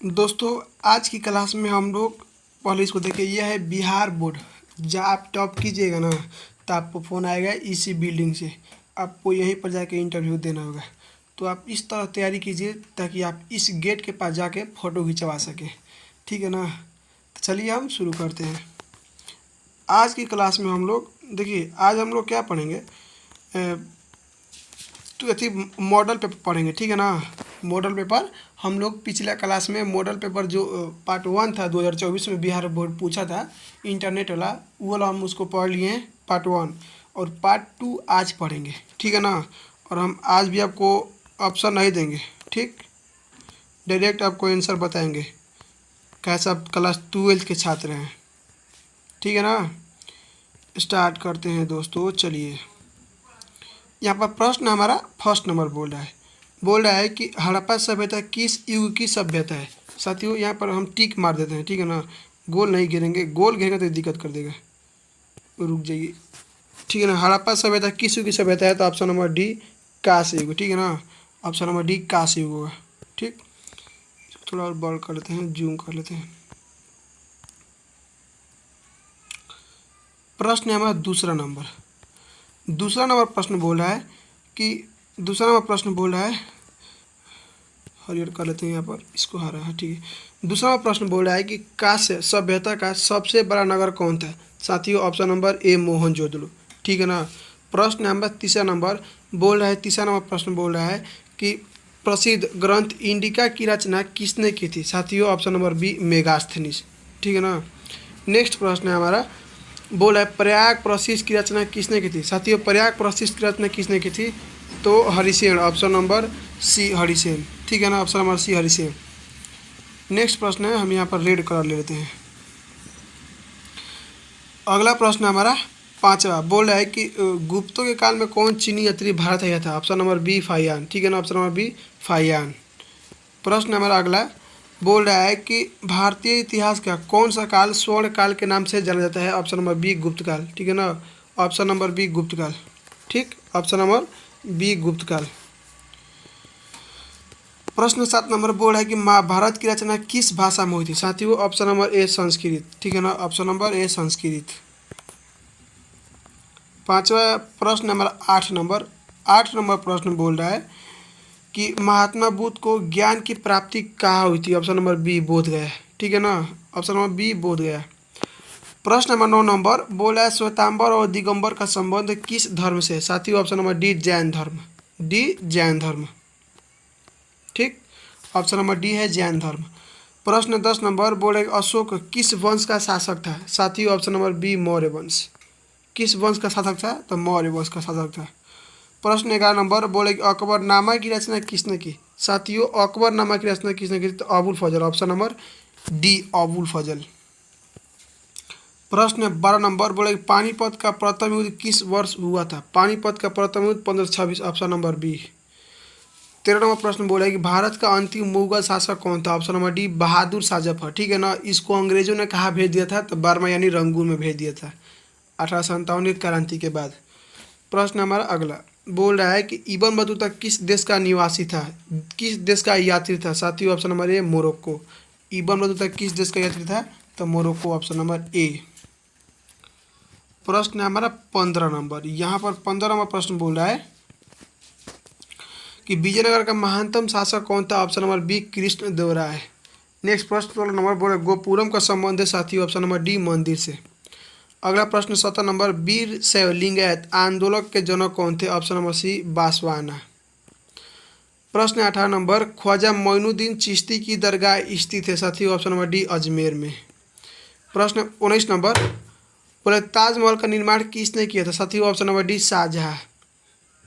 दोस्तों, आज की क्लास में हम लोग पहले इसको देखिए। यह है बिहार बोर्ड। जब आप टॉप कीजिएगा ना तो आपको फ़ोन आएगा इसी बिल्डिंग से। आपको यहीं पर जाके इंटरव्यू देना होगा। तो आप इस तरह तैयारी कीजिए ताकि आप इस गेट के पास जाके फ़ोटो खिंचवा सकें। ठीक है ना? तो चलिए हम शुरू करते हैं। आज की क्लास में हम लोग देखिए, आज हम लोग क्या पढ़ेंगे। तो अथी मॉडल पेपर पढ़ेंगे। ठीक है ना? मॉडल पेपर हम लोग पिछला क्लास में मॉडल पेपर जो पार्ट 1 था 2024 में बिहार बोर्ड पूछा था इंटरनेट वाला, वो वाला हम उसको पढ़ लिए हैं पार्ट 1। और पार्ट 2 आज पढ़ेंगे। ठीक है ना? और हम आज भी आपको ऑप्शन नहीं देंगे। ठीक, डायरेक्ट आपको आंसर बताएंगे कैसे आप क्लास 12 के छात्र हैं। ठीक है ना? स्टार्ट करते हैं दोस्तों। चलिए, यहाँ पर प्रश्न हमारा फर्स्ट नंबर बोल रहा है कि हड़प्पा सभ्यता किस युग की सभ्यता है। साथियों, यहाँ पर हम टिक मार देते हैं। ठीक है ना? गोल नहीं घेरेंगे, गोल घेरेंगे तो दिक्कत कर देगा। रुक जाइए। ठीक है ना? हड़प्पा सभ्यता किस युग की सभ्यता है तो ऑप्शन नंबर डी कांस्य युग। ठीक है ना? ऑप्शन नंबर डी कांस्य युग होगा। ठीक, थोड़ा और बड़ कर लेते हैं, जूम कर लेते हैं। प्रश्न है हमारा दूसरा नंबर प्रश्न बोल रहा है कि हरियर कर लेते हैं यहाँ पर, इसको हरा है। ठीक है, दूसरा प्रश्न बोल रहा है कि कांस्य सभ्यता का सबसे बड़ा नगर कौन था। साथियों, ऑप्शन नंबर ए मोहनजोदड़ो। ठीक है ना? प्रश्न नंबर तीसरा नंबर प्रश्न बोल रहा है कि प्रसिद्ध ग्रंथ इंडिका की रचना किसने की थी। साथियों, ऑप्शन नंबर बी मेगास्थनीज। ठीक है ना? नेक्स्ट प्रश्न है हमारा, बोला है प्रयाग प्रशिष्ट की रचना किसने की थी। साथियों, प्रयाग प्रशिष्ट की रचना किसने की थी तो Harisen. Option number C Harisen. ठीक है ना? Option number C Harisen. Next प्रश्न है, हम यहाँ पर रेड कलर ले लेते हैं। अगला प्रश्न हमारा पांचवा बोल रहा है कि गुप्तों के काल में कौन चीनी यात्री भारत आया था। Option number B Fahien. ठीक है ना? Option number B Fahien. प्रश्न हमारा अगला बोल रहा है कि भारतीय इतिहास का कौन सा काल स्वर्ण काल के नाम से जाना जाता है। ऑप्शन नंबर बी गुप्त काल। ठीक है ना? ऑप्शन नंबर बी गुप्त काल। ठीक, ऑप्शन नंबर बी गुप्त काल। प्रश्न 7 नंबर बोल रहा है कि महाभारत की रचना किस भाषा में हुई थी। साथियों, ऑप्शन नंबर ए संस्कृत। ठीक है ना? ऑप्शन नंबर ए संस्कृत। पांचवा प्रश्न नंबर 8 नंबर प्रश्न बोल रहा है कि महात्मा बुद्ध को ज्ञान की प्राप्ति कहाँ हुई थी। ऑप्शन नंबर बी बोध गया। ठीक है ना? ऑप्शन नंबर बी बोध गया। प्रश्न नंबर 9 नंबर बोला है श्वेतांबर और दिगंबर का संबंध किस धर्म से। साथियों, ऑप्शन नंबर डी जैन धर्म। डी जैन धर्म। ठीक, ऑप्शन नंबर डी है जैन धर्म। प्रश्न 10 नंबर बोले अशोक किस वंश का शासक था। साथियों, ऑप्शन नंबर बी मौर्य वंश। किस वंश का शासक था तो मौर्य वंश का शासक था। प्रश्न 11 नंबर बोले कि अकबरनामा की रचना किसने की। साथियों, अकबरनामा की रचना किसने की तो अबुल फजल। ऑप्शन नंबर डी अबुल फजल। प्रश्न 12 नंबर बोले कि पानीपत का प्रथम युद्ध किस वर्ष हुआ था। पानीपत का प्रथम युद्ध 1526। Option number B. 13 नंबर प्रश्न बोला है कि भारत का अंतिम मुगल शासक कौन था। Option number D Bahadur Shah Zafar. ठीक है ना? इसको अंग्रेजों ने कहाँ भेज दिया था तो बर्मा यानी रंगून में भेज दिया था 1857 की क्रांति के बाद। प्रश्न हमारा अगला बोल रहा है कि इब्न बतूता किस देश का निवासी था, किस देश का यात्री था। साथियों, ऑप्शन नंबर ए मोरक्को। इब्न बतूता किस देश का यात्री था तो मोरक्को। Option number A. प्रश्न हमारा 15 नंबर, यहाँ पर 15 नंबर प्रश्न बोल रहा है कि विजयनगर का महानतम शासक कौन था। ऑप्शन नंबर बी कृष्ण देव राय। नेक्स्ट प्रश्न 16 नंबर बोले गोपुरम का संबंध है। साथियों, ऑप्शन नंबर डी मंदिर से। अगला प्रश्न 17 नंबर वीर शैव लिंगायत आंदोलक के जनक कौन थे। Option number C Basavanna. प्रश्न 18 नंबर ख्वाजा मोइनुद्दीन चिश्ती की दरगाह स्थित है। साथियों, ऑप्शन नंबर डी अजमेर में। प्रश्न 19 नंबर बोले ताजमहल का निर्माण किसने किया था। साथियों, ऑप्शन नंबर डी शाहजहाँ।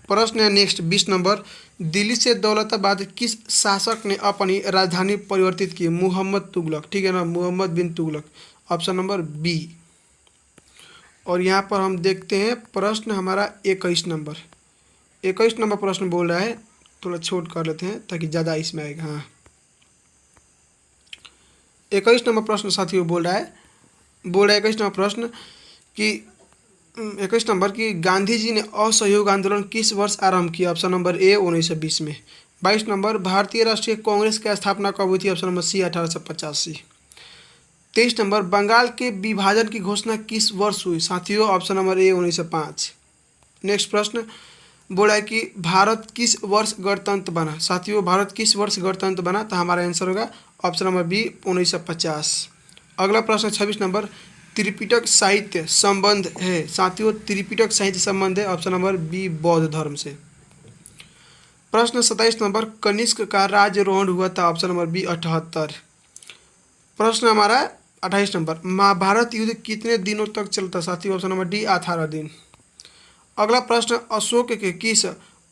प्रश्न है नेक्स्ट 20 नंबर दिल्ली से दौलताबाद किस शासक ने अपनी राजधानी परिवर्तित की। मोहम्मद तुगलक। ठीक है ना? Mohammad bin Tughlaq. Option number B. और यहाँ पर हम देखते हैं प्रश्न हमारा 21 नंबर प्रश्न बोल रहा है, थोड़ा छोट कर लेते हैं ताकि ज़्यादा इसमें आएगा। हाँ, 21 नंबर प्रश्न साथियों बोल रहा है 21 नंबर प्रश्न कि 21 नंबर की गांधी जी ने असहयोग आंदोलन किस वर्ष आरंभ किया। ऑप्शन नंबर ए 1920 में। 22 नंबर भारतीय राष्ट्रीय कांग्रेस की स्थापना कब हुई थी? Option number C 1885। 23 नंबर बंगाल के विभाजन की घोषणा किस वर्ष हुई? साथियों ऑप्शन नंबर ए 1905। नेक्स्ट प्रश्न बोला है कि भारत किस वर्ष गणतंत्र बना? साथियों भारत किस वर्ष गणतंत्र बना? तो हमारा आंसर होगा ऑप्शन नंबर बी 1950। अगला प्रश्न 26 नंबर त्रिपिटक साहित्य संबंध है? साथियों त्रिपिटक साहित्य संबंध है ऑप्शन नंबर बी बौद्ध धर्म से। प्रश्न 27 नंबर कनिष्क का राज्यारोहण हुआ था? Option number B 78। प्रश्न हमारा 28 नंबर महाभारत युद्ध कितने दिनों तक चलता? साथियों ऑप्शन नंबर डी 18 दिन। अगला प्रश्न अशोक के किस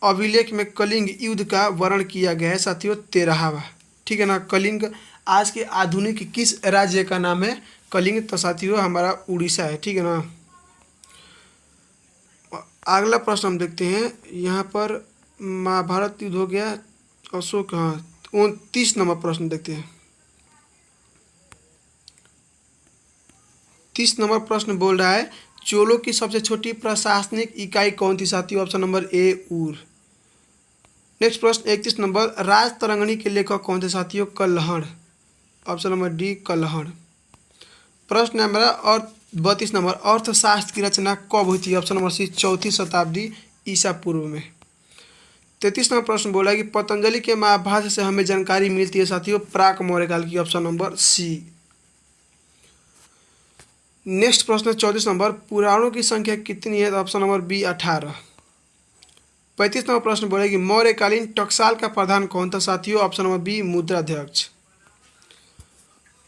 अभिलेख में कलिंग युद्ध का वर्णन किया गया है? साथियों 13वां। ठीक है ना। कलिंग आज के आधुनिक किस राज्य का नाम है? कलिंग। तो साथियों हमारा उड़ीसा है। ठीक है ना। अगला प्रश्न हम देखते हैं यहाँ पर महाभारत युद्ध हो गया अशोक। हाँ 29 नंबर प्रश्न देखते हैं। 30 नंबर प्रश्न बोल रहा है चोलों की सबसे छोटी प्रशासनिक इकाई कौन थी? साथियों ऑप्शन नंबर ए ऊर। नेक्स्ट प्रश्न 31 नंबर राज तरंगिणी के लेखक कौन थे? साथियों Kalhana. Option number D Kalhana. प्रश्न नंबर और 32 नंबर अर्थशास्त्र की रचना कब हुई थी? ऑप्शन नंबर सी 4वीं शताब्दी ईसा पूर्व में। 33 नंबर प्रश्न बोला है कि पतंजलि के महाभाष्य से हमें जानकारी मिलती है? साथियों प्राक मौर्य काल की। ऑप्शन नंबर सी। नेक्स्ट प्रश्न 34 नंबर पुराणों की संख्या कितनी है? Option number B 18। 35 नंबर प्रश्न बोलेगी मौर्यकालीन टकसाल का प्रधान कौन था? साथियों ऑप्शन नंबर बी मुद्राध्यक्ष।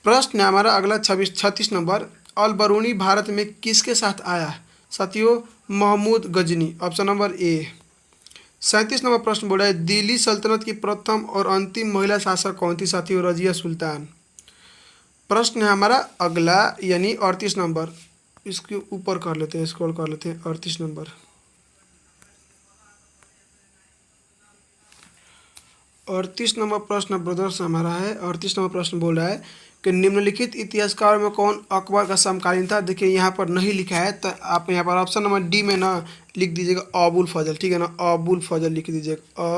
प्रश्न हमारा अगला 36 नंबर अल बरूनी भारत में किसके साथ आया? साथियों Mahmud Ghazni. Option number A. 37 नंबर प्रश्न बोला है दिल्ली सल्तनत की प्रथम और अंतिम महिला शासक कौन थी? साथियों रजिया सुल्तान। प्रश्न है हमारा अगला यानी 38 नंबर। इसके ऊपर कर लेते हैं, स्क्रॉल कर लेते हैं। 38 नंबर 38 नंबर प्रश्न ब्रदर्स हमारा है। 38 नंबर प्रश्न बोल रहा है कि निम्नलिखित इतिहासकारों में कौन अकबर का समकालीन था? देखिए यहाँ पर नहीं लिखा है तो आप यहाँ पर ऑप्शन नंबर डी में ना लिख दीजिएगा अबुल फजल। ठीक है ना। अबुल फजल लिख दीजिएगा।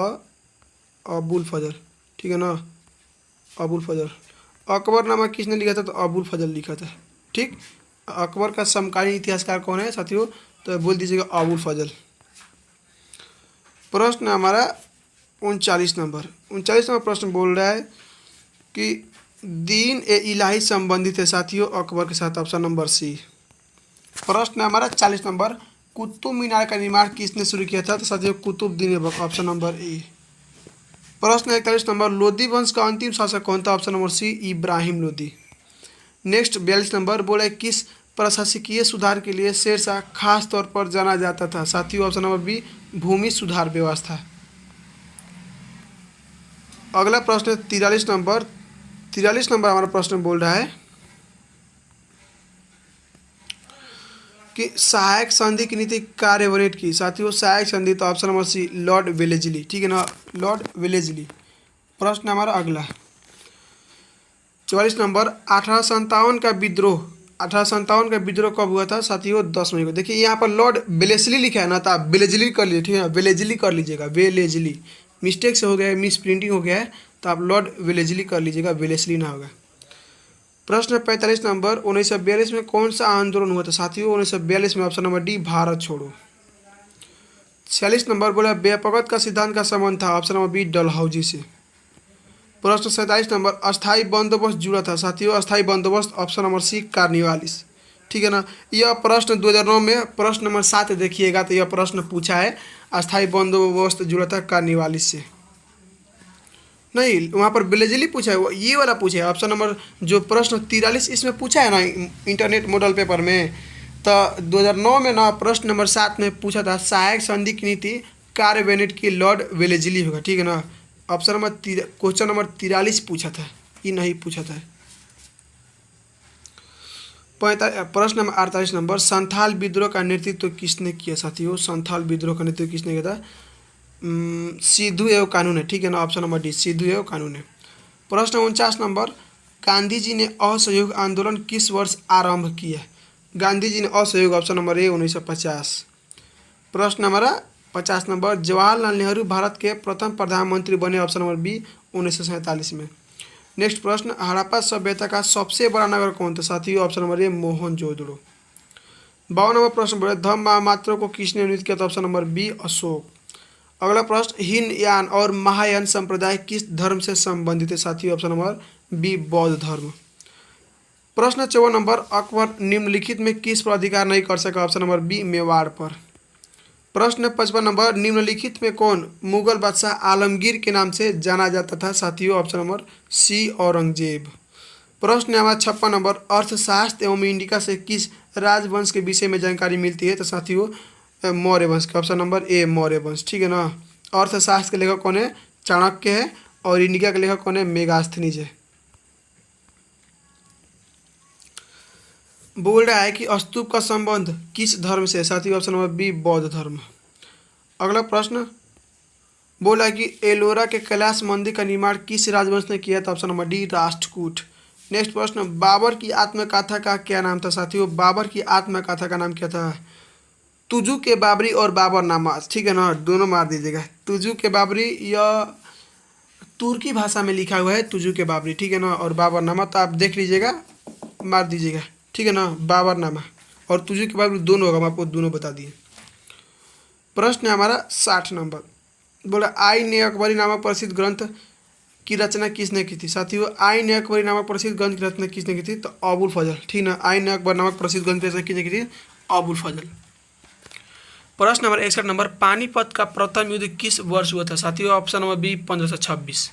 अबुल फजल। ठीक है ना। अबुल फजल। अकबर नामा किसने लिखा था? तो अबुल फजल लिखा था। ठीक। अकबर का समकालीन इतिहासकार कौन है साथियों? तो बोल दीजिएगा अबुल फजल। प्रश्न हमारा 39 नंबर। 39 नंबर प्रश्न बोल रहा है कि दीन ए इलाही संबंधित है साथियों अकबर के साथ। Option number C. प्रश्न हमारा 40 नंबर कुतुब मीनार का निर्माण किसने शुरू किया था? तो साथियों Qutubuddin Aibak. Option number A. प्रश्न 41 नंबर लोधी वंश का अंतिम शासक कौन था? Option number C Ibrahim Lodi. Next 42 नंबर बोले किस प्रशासकीय सुधार के लिए शेरशाह खास तौर पर जाना जाता था? साथियों ऑप्शन नंबर बी भूमि सुधार व्यवस्था। अगला प्रश्न 43 नंबर। 43 नंबर हमारा प्रश्न बोल रहा है कि सहायक संधि की नीति कार्यान्वित की? साथियों सहायक संधि तो option number C Lord Wellesley. ठीक है ना। Lord Wellesley. प्रश्न हमारा अगला 44 नंबर 1857 का विद्रोह 1857 का विद्रोह कब हुआ था? साथियों 10 मई को। देखिए यहाँ पर लॉर्ड वेलेस्ली लिखा है ना तो आप वेलेजली कर लीजिए। ठीक है ना। वेलेजली कर लीजिएगा। वेलेजली मिस्टेक से हो गया है, मिस प्रिंटिंग हो गया है तो आप लॉर्ड वेलेजली कर लीजिएगा, वेलेस्ली ना होगा। प्रश्न 45 नंबर 1942 में कौन सा आंदोलन हुआ था? साथियों 1942 में ऑप्शन नंबर डी भारत छोड़ो। 46 नंबर बोला व्यापकता का सिद्धांत का संबंध था? ऑप्शन नंबर बी डलहौजी से। प्रश्न 47 नंबर अस्थायी बंदोबस्त जुड़ा था? साथियों अस्थायी बंदोबस्त ऑप्शन नंबर सी कार्निवालिस। ठीक है ना। यह प्रश्न 2009 में प्रश्न नंबर 7 देखिएगा तो यह प्रश्न पूछा है अस्थायी बंदोबस्त जुड़ा था कार्निवालिस से। नहीं वहाँ पर बेलेजली पूछा है, वो ये वाला पूछा है। ऑप्शन नंबर जो प्रश्न 43 इसमें पूछा है ना इंटरनेट मॉडल पेपर में तो 2009 में ना प्रश्न नंबर 7 में पूछा था सहायक संधि की नीति कार्यान्वित की लॉर्ड वेलेजली होगा। ठीक है ना। ऑप्शन नंबर क्वेश्चन नंबर 43 पूछा था, ये नहीं पूछा था। प्रश्न नंबर 48 नंबर संथाल विद्रोह का नेतृत्व किसने किया? साथियों संथाल विद्रोह का नेतृत्व किसने किया था? सिद्धू एवं कानून है। ठीक है ना। ऑप्शन नंबर डी सिद्धू एवं कानून है। प्रश्न 49 नंबर गांधी जी ने असहयोग आंदोलन किस वर्ष आरंभ किया? गांधी जी ने असहयोग ऑप्शन नंबर ए 1950। प्रश्न हमारा 50 नंबर, जवाहरलाल नेहरू भारत के प्रथम प्रधानमंत्री बने, ऑप्शन नंबर बी 1947 में। नेक्स्ट प्रश्न, हड़प्पा सभ्यता का सबसे बड़ा नगर कौन था साथियों, ऑप्शन नंबर ए मोहनजोदड़ो। 52 नंबर प्रश्न बोले धम्म महामात्रों को किसने निर्मित किया था, ऑप्शन नंबर बी अशोक। अगला प्रश्न, हीनयान और महायान संप्रदाय किस धर्म से संबंधित है साथियों, ऑप्शन नंबर बी बौद्ध धर्म। प्रश्न 54 नंबर, अकबर निम्नलिखित में किस पर अधिकार नहीं कर सका, ऑप्शन नंबर बी मेवाड़ पर। प्रश्न 55 नंबर, निम्नलिखित में कौन मुगल बादशाह आलमगीर के नाम से जाना जाता था साथियों, ऑप्शन नंबर सी औरंगजेब। प्रश्न नंबर 56 नंबर, अर्थशास्त्र एवं इंडिका से किस राजवंश के विषय में जानकारी मिलती है, तो साथियों मौर्य वंश का, ऑप्शन नंबर ए मौर्य वंश, ठीक है ना। अर्थशास्त्र के लेखक कौन है, चाणक्य है, और इंडिका के लेखक कौन है, मेगास्थनीज है। बोल रहा है कि स्तूप का संबंध किस धर्म से, साथियों ऑप्शन नंबर बी बौद्ध धर्म। अगला प्रश्न बोला है कि एलोरा के कैलाश मंदिर का निर्माण किस राजवंश ने किया था, option number D Rashtrakuta. Next प्रश्न, बाबर की आत्मकथा का क्या नाम था साथियों, बाबर की आत्मकथा का नाम क्या था, तुजू के बाबरी और बाबरनामा, ठीक है ना, दोनों मार दीजिएगा। तुजू के बाबरी या तुर्की भाषा में लिखा हुआ है तुजू के बाबरी, ठीक है ना, और बाबरनामा तो आप देख लीजिएगा, मार दीजिएगा, ठीक है ना। बाबरनामा और तुजू के बाबरी दोनों होगा, हम आपको दोनों बता दिए। प्रश्न है हमारा 60 नंबर, बोला आईन ए अकबरी नामक प्रसिद्ध ग्रंथ की रचना किसने की थी साथियों, आईन ए अकबरी नामक प्रसिद्ध ग्रंथ की रचना किसने की थी, तो अबुल फजल, ठीक ना। आईन ए अकबर नामक प्रसिद्ध ग्रंथ की रचना किसने की थी, अबुल फजल। प्रश्न नंबर 61 नंबर, पानीपत का प्रथम युद्ध किस वर्ष हुआ था साथियों, ऑप्शन नंबर बी 1526।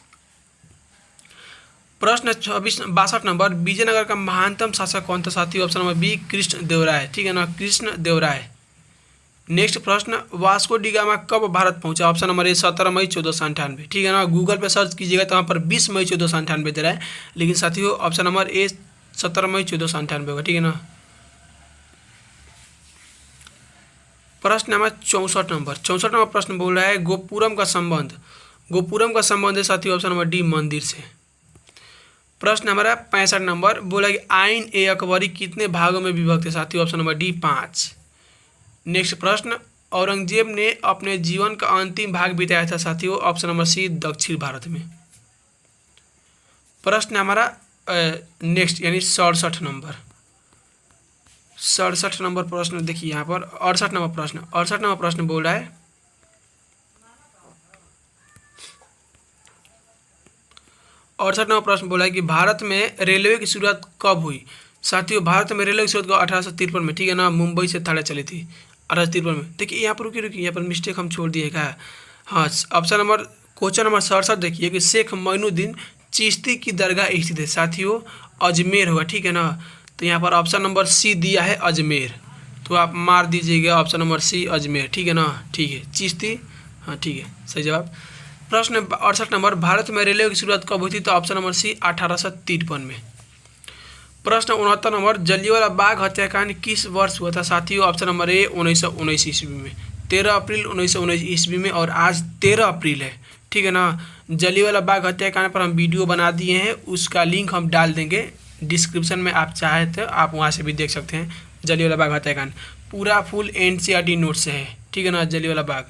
प्रश्न 62 नंबर, विजयनगर का महानतम शासक कौन था साथियों, option number B Krishna Devaraya, ठीक है ना, कृष्ण देवराय। नेक्स्ट प्रश्न, वास्को डी गामा कब भारत पहुंचा, ऑप्शन नंबर ए 17 मई 1498, ठीक है ना। गूगल पे सर्च कीजिएगा तो वहाँ पर 20 मई 1498 दे रहा है, लेकिन साथियों ऑप्शन नंबर ए 17 मई 1498 होगा, ठीक है ना। प्रश्न नंबर 64 नंबर, 64 नंबर प्रश्न बोल रहा है गोपुरम का संबंध है साथियों, ऑप्शन नंबर डी मंदिर से। प्रश्न हमारा 65 नंबर बोला कि आईन ए अकबरी कितने भागों में विभक्त है साथियों, ऑप्शन नंबर डी 5। नेक्स्ट प्रश्न, औरंगजेब ने अपने जीवन का अंतिम भाग बिताया था साथियों, ऑप्शन नंबर सी दक्षिण भारत में। प्रश्न हमारा नेक्स्ट यानी 67 नंबर प्रश्न देखिए यहाँ पर 68 नंबर प्रश्न बोल रहा है 68 नंबर प्रश्न बोला है कि भारत में रेलवे की शुरुआत कब हुई साथियों, भारत में रेलवे की शुरुआत 1853 में, ठीक है ना, मुंबई से थाने चली थी 1853 में। देखिए यहाँ पर रुकिए यहाँ पर मिस्टेक हम छोड़ दिए क्या, हाँ ऑप्शन नंबर क्वेश्चन नंबर 67 देखिए कि शेख मोइनुद्दीन चिश्ती की दरगाह स्थित है साथियों, अजमेर होगा, ठीक है ना। तो यहाँ पर ऑप्शन नंबर सी दिया है अजमेर, तो आप मार दीजिएगा ऑप्शन नंबर सी अजमेर, ठीक है ना, ठीक है चिश्ती, हाँ ठीक है सही जवाब। प्रश्न 68 नंबर, भारत में रेलवे की शुरुआत कब हुई थी, तो ऑप्शन नंबर सी 1853 में। प्रश्न 69 नंबर, जलियांवाला बाग हत्याकांड किस वर्ष हुआ था साथियों, ऑप्शन नंबर ए 1919 ईस्वी में, 13 अप्रैल 1919 ईस्वी में, और आज 13 अप्रैल है, ठीक है ना। जलियांवाला बाग हत्याकांड पर हम वीडियो बना दिए हैं, उसका लिंक हम डाल देंगे डिस्क्रिप्शन में, आप चाहे तो आप वहाँ से भी देख सकते हैं। जलियांवाला बाग हत्याकांड पूरा फुल NCERT नोट से है, ठीक है ना। जलियांवाला बाग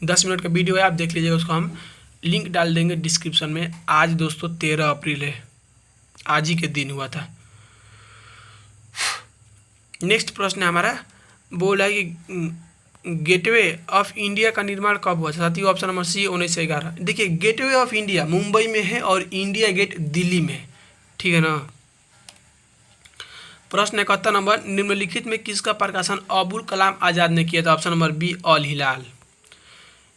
10 मिनट का वीडियो है, आप देख लीजिएगा, उसको हम लिंक डाल देंगे डिस्क्रिप्शन में। आज दोस्तों 13 अप्रैल है, आज ही के दिन हुआ था। नेक्स्ट प्रश्न है हमारा बोला है कि गेटवे ऑफ इंडिया का निर्माण कब हुआ था साथियों, ऑप्शन नंबर सी 1911। देखिए गेटवे ऑफ इंडिया मुंबई में है और इंडिया गेट दिल्ली में, ठीक है ना। प्रश्न 71 नंबर, निम्नलिखित में किसका प्रकाशन अबुल कलाम आज़ाद ने किया था, ऑप्शन नंबर बी अल हिलाल।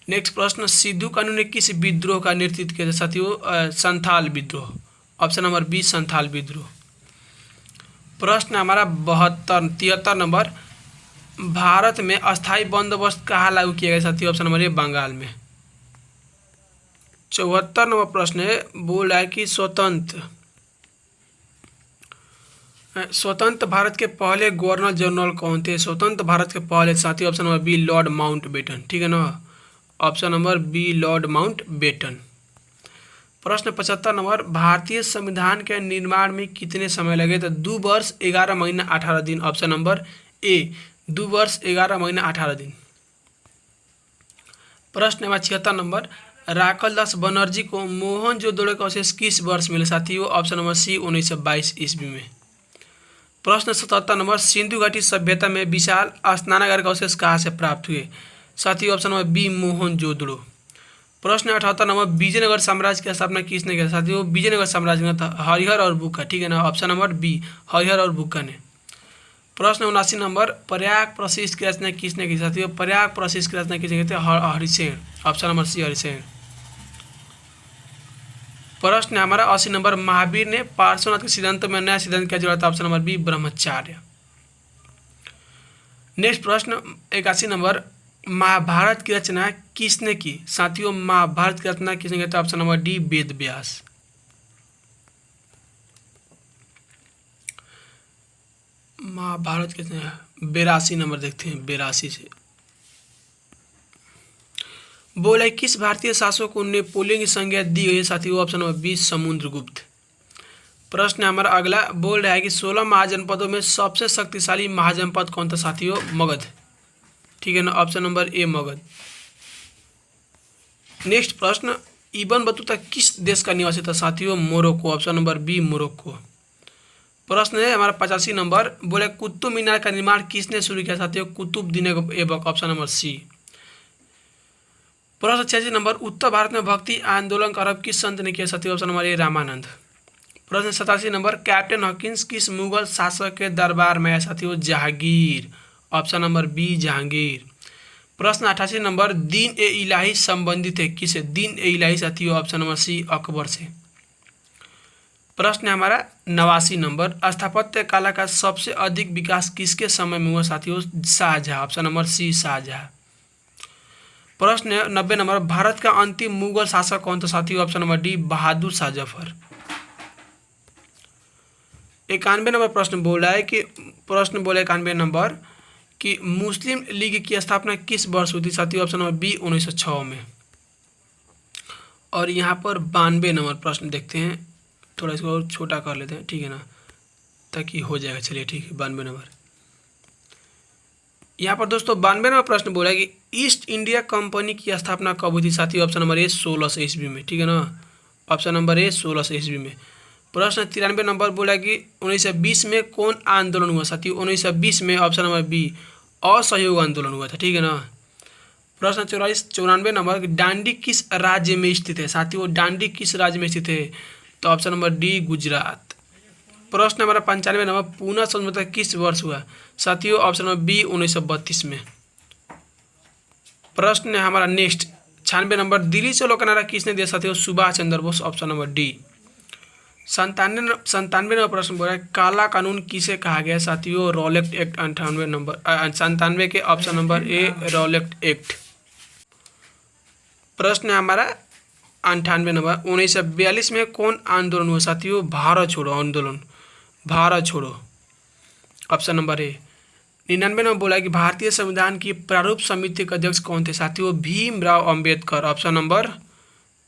नेक्स्ट प्रश्न, सिद्धू कानू ने किस विद्रोह का नेतृत्व किया था साथियों, संथाल विद्रोह, ऑप्शन नंबर बी संथाल विद्रोह। प्रश्न हमारा 73 नंबर, भारत में अस्थायी बंदोबस्त कहाँ लागू किया गया साथियों, ऑप्शन नंबर ए बंगाल में। 74 नंबर प्रश्न है बोल रहा है कि स्वतंत्र भारत के पहले गवर्नर जनरल कौन थे, स्वतंत्र भारत के पहले साथियों, option number B Lord Mountbatten, ठीक है ना, option number B Lord Mountbatten. प्रश्न 75 नंबर, भारतीय संविधान के निर्माण में कितने समय लगे, तो 2 वर्ष 11 महीना 18 दिन, ऑप्शन नंबर ए 2 वर्ष 11 महीना 18 दिन। प्रश्न नंबर 76 नंबर, राखल दास बनर्जी को मोहनजोदड़ो का अवशेष किस वर्ष मिले साथियों? ऑप्शन नंबर सी 1922 ईस्वी में। प्रश्न 77 नंबर, सिंधु घाटी सभ्यता में विशाल स्नानागार का अवशेष कहाँ से प्राप्त हुए साथियों? Option number B Mohenjodaro. प्रश्न 78 नंबर, विजयनगर साम्राज्य की स्थापना किसने किया साथियों? विजयनगर साम्राज्य का हरिहर और बुक्का, ठीक है ना, ऑप्शन नंबर बी हरिहर और बुक्का ने। प्रश्न 79 नंबर, प्रयाग प्रशिष्ट की रचना किसने की साथियों? प्रयाग प्रशिष्ट की रचना किसने की थी? Harisen, option number C Harisen. प्रश्न हमारा 80 नंबर, महावीर ने पार्श्वनाथ के सिद्धांत में नया सिद्धांत क्या जोड़ा था? Option number B ब्रह्मचार्य। नेक्स्ट प्रश्न 81 नंबर, महाभारत की रचना किसने की साथियों? महाभारत की रचना किसने की? Option number D Ved Vyas. Mahabharat की रचना 82 नंबर देखते हैं, 82 से। बोले किस भारतीय शासक को नेपोलियन की संज्ञा दी गई है साथियों? Option number B Samudragupta. प्रश्न हमारा अगला बोल रहा है कि 16 महाजनपदों में सबसे शक्तिशाली महाजनपद कौन था साथियों? मगध, ठीक है ना, option number A Magadh. Next प्रश्न, इब्न बतूता किस देश का निवासी था साथियों? Morocco, option number B Morocco. प्रश्न है हमारा 85 नंबर, बोले कुतुब मीनार का निर्माण किसने शुरू किया साथियों? Qutubuddin Aibak, option number C. प्रश्न 86 नंबर, उत्तर भारत में भक्ति आंदोलन का आरंभ किस संत ने किया साथियों? ऑप्शन नंबर ए रामानंद। प्रश्न 87 नंबर, कैप्टन हॉकिंस किस मुगल शासक के दरबार में आया साथियों? Jahangir, option number B Jahangir. प्रश्न 88 नंबर, दीन ए इलाही संबंधित है किसे? दीन ए इलाही साथियों, ऑप्शन नंबर सी अकबर से। प्रश्न हमारा 89 नंबर, स्थापत्य कला का सबसे अधिक विकास किसके समय में हुआ साथियों? Shahjahan, option number C Shahjahan. प्रश्न 90 नंबर, भारत का अंतिम मुगल शासक कौन था साथियों? Option number D Bahadur Shah Zafar. 91 number प्रश्न बोल रहा है कि 91 नंबर कि मुस्लिम लीग की स्थापना किस वर्ष हुई थी साथियों? ऑप्शन नंबर बी 1906 में। और यहाँ पर 92 नंबर प्रश्न देखते हैं, थोड़ा इसको और छोटा कर लेते हैं, ठीक है ना, ताकि हो जाएगा। चलिए ठीक है, 92 नंबर। यहाँ पर दोस्तों 92 नंबर प्रश्न बोला है कि ईस्ट इंडिया कंपनी की स्थापना कब हुई थी साथियों? ऑप्शन नंबर ए 1600 ईस्वी में, ठीक है ना, ऑप्शन नंबर ए 1600 ईस्वी में। प्रश्न 93 नंबर बोला कि 1920 में कौन आंदोलन हुआ साथियों? 1920 में, ऑप्शन नंबर बी असहयोग आंदोलन हुआ था, ठीक है ना। प्रश्न 94 नंबर, डांडी किस राज्य में स्थित है साथियों? डांडी किस राज्य में स्थित है? तो ऑप्शन नंबर डी गुजरात। प्रश्न हमारा 95 नंबर, पूना समझौता किस वर्ष हुआ साथियों? ऑप्शन नंबर बी 1932 में। प्रश्न हमारा नेक्स्ट 96 नंबर, दिल्ली चलो किनारा किसने दिया साथियों? Subhash Chandra Bose, option number D. 97 number प्रश्न बोला है काला कानून किसे कहा गया साथियों? Rowlatt act. 98 नंबर 97 के ऑप्शन नंबर ए रॉलेट एक्ट। प्रश्न हमारा 98 नंबर, 1942 में कौन आंदोलन हुआ साथियों? भारत छोड़ो आंदोलन, भारत छोड़ो, ऑप्शन नंबर ए। 99 नंबर बोला कि भारतीय संविधान की प्रारूप समिति के अध्यक्ष कौन थे साथियों? भीमराव अंबेडकर, ऑप्शन नंबर,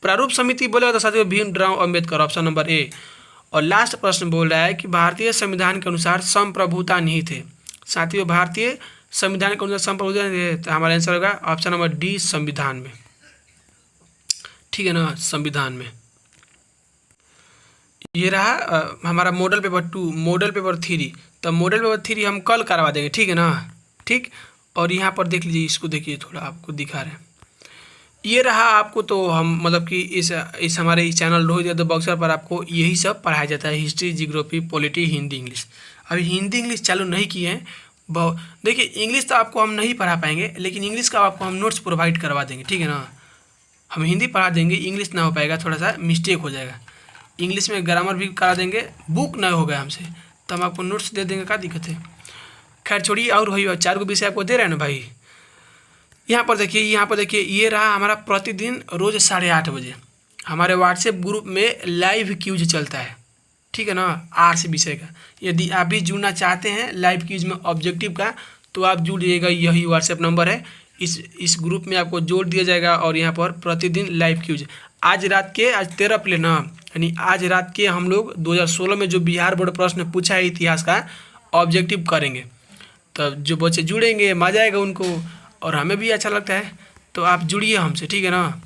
प्रारूप समिति बोलेगा तो साथियों भीमराव अंबेडकर, ऑप्शन नंबर ए। और लास्ट प्रश्न बोल रहा है कि भारतीय संविधान के अनुसार संप्रभुता निहित है साथियों? भारतीय संविधान के अनुसार संप्रभुता निहित है, तो हमारा आंसर होगा ऑप्शन नंबर डी संविधान में, ठीक है ना, संविधान में। ये रहा हमारा मॉडल पेपर 2, मॉडल पेपर 3। तो मॉडल पेपर 3 हम कल करवा देंगे, ठीक है ना, ठीक। और यहाँ पर देख लीजिए, इसको देखिए, थोड़ा आपको दिखा रहे हैं, ये रहा आपको। तो हम मतलब कि इस हमारे इस चैनल रोहित यादव बॉक्सर पर आपको यही सब पढ़ाया जाता है, history, geography, polity, Hindi, English. अभी हिंदी इंग्लिश चालू नहीं किए हैं, देखिए इंग्लिश तो आपको हम नहीं पढ़ा पाएंगे, लेकिन इंग्लिश का आपको हम नोट्स प्रोवाइड करवा देंगे, ठीक है ना। हम हिंदी पढ़ा देंगे, इंग्लिश ना हो पाएगा, थोड़ा सा मिस्टेक हो जाएगा। इंग्लिश में ग्रामर भी करा देंगे, बुक ना हो गया हमसे तो हम आपको नोट्स दे देंगे, क्या दिक्कत है। खैर छोड़िए, और वही 4 को विषय आपको दे रहे हैं ना भाई। यहाँ पर देखिए, ये रहा हमारा प्रतिदिन रोज़ 8:30 बजे हमारे व्हाट्सएप ग्रुप में लाइव क्यूज चलता है, ठीक है ना, आर्ट्स विषय का। यदि आप भी जुड़ना चाहते हैं लाइव क्यूज में ऑब्जेक्टिव का, तो आप जुड़ जाइएगा, यही व्हाट्सएप नंबर है, इस ग्रुप में आपको जोड़ दिया जाएगा। और यहाँ पर प्रतिदिन लाइव क्यूज आज 13 अप्रैल ना, यानी आज रात के हम लोग 2016 में जो बिहार बोर्ड प्रश्न पूछा है इतिहास का ऑब्जेक्टिव करेंगे। तब जो बच्चे जुड़ेंगे मजा आएगा उनको, और हमें भी अच्छा लगता है। तो तो आप जुड़िए हमसे, ठीक है ना।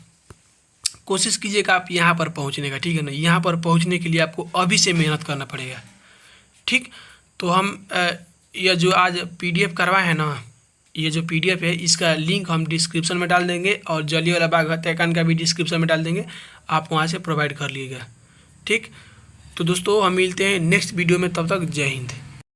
कोशिश कीजिएगा आप यहाँ पर पहुँचने का, ठीक है ना। यहाँ पर पहुँचने के लिए आपको अभी से मेहनत करना पड़ेगा, ठीक। तो हम यह जो आज PDF करवाए हैं ना, ये जो PDF है इसका लिंक हम डिस्क्रिप्शन में डाल देंगे और जलियांवाला बाग हत्याकांड का भी डिस्क्रिप्शन में डाल देंगे, आप वहाँ से प्रोवाइड कर लीजिएगा, ठीक। तो दोस्तों हम मिलते हैं नेक्स्ट वीडियो में, तब तक जय हिंद।